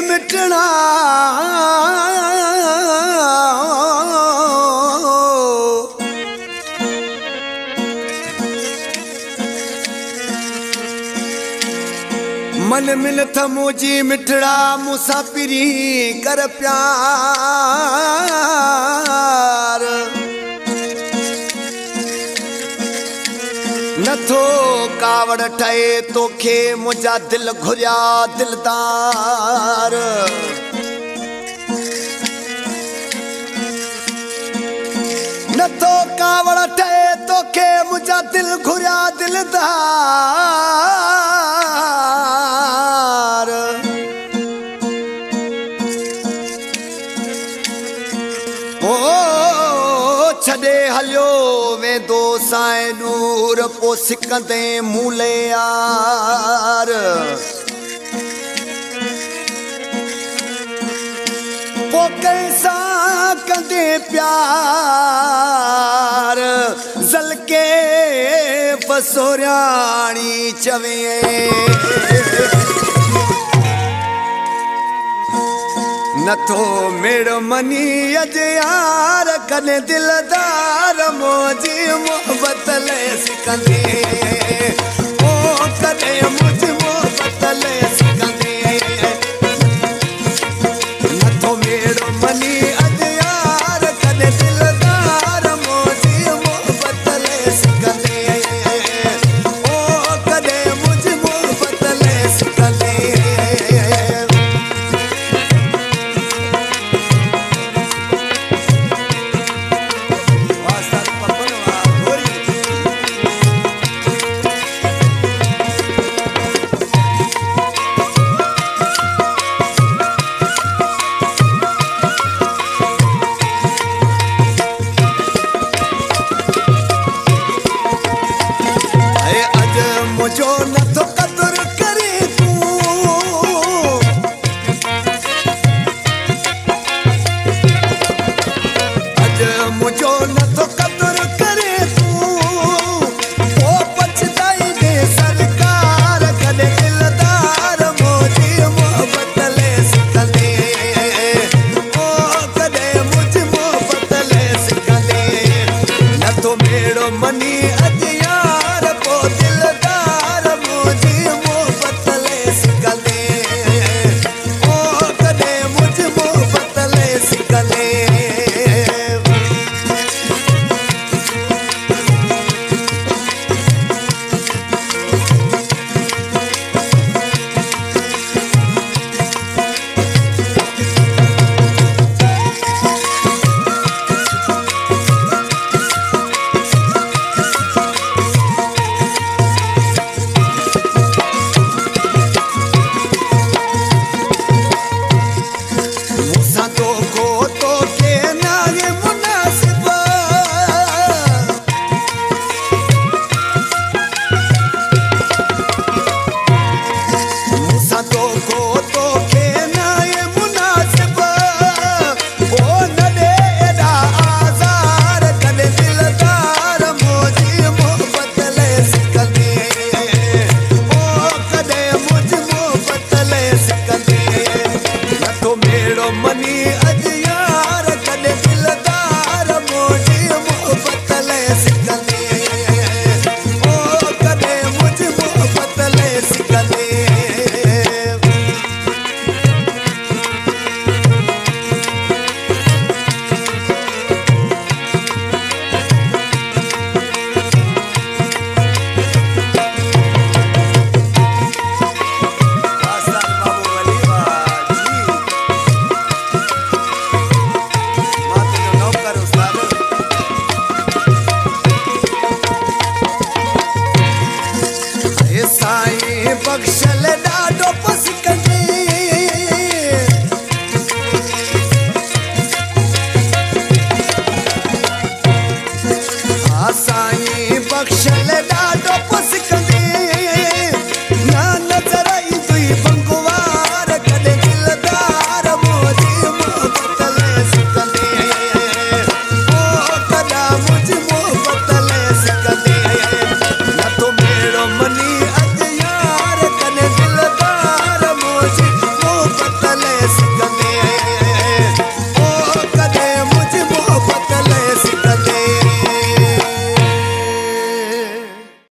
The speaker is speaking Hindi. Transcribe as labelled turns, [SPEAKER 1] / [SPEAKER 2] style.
[SPEAKER 1] मिटना मन मिलत मुझी मिठड़ा मुसाफिरी कर प्यार नथो कावड़ ठहे तोखे मुझा दिल घुरिया दिलदार नथो कावड़ ठहे तोखे मुझा दिल घुरिया दिलदार ओ छॾे हलियो वेंदो साईं दूर पो सिकंदे मूले यार पो कैसां कंदे प्यार ज़लके बसोरियाणी चवे नथो मेड़ मनी अज यार कने दिलदार मोजी मोहब्बत ले सिकंदे ओ कने मुझ मोहब्बत ले सिकंदे नथो मेड़ मनी अज यार कने दिलदार मोजी मोहब्बत ले सिकंदे ओ कने मुझ मोहब्बत ले सिकंदे बख्शा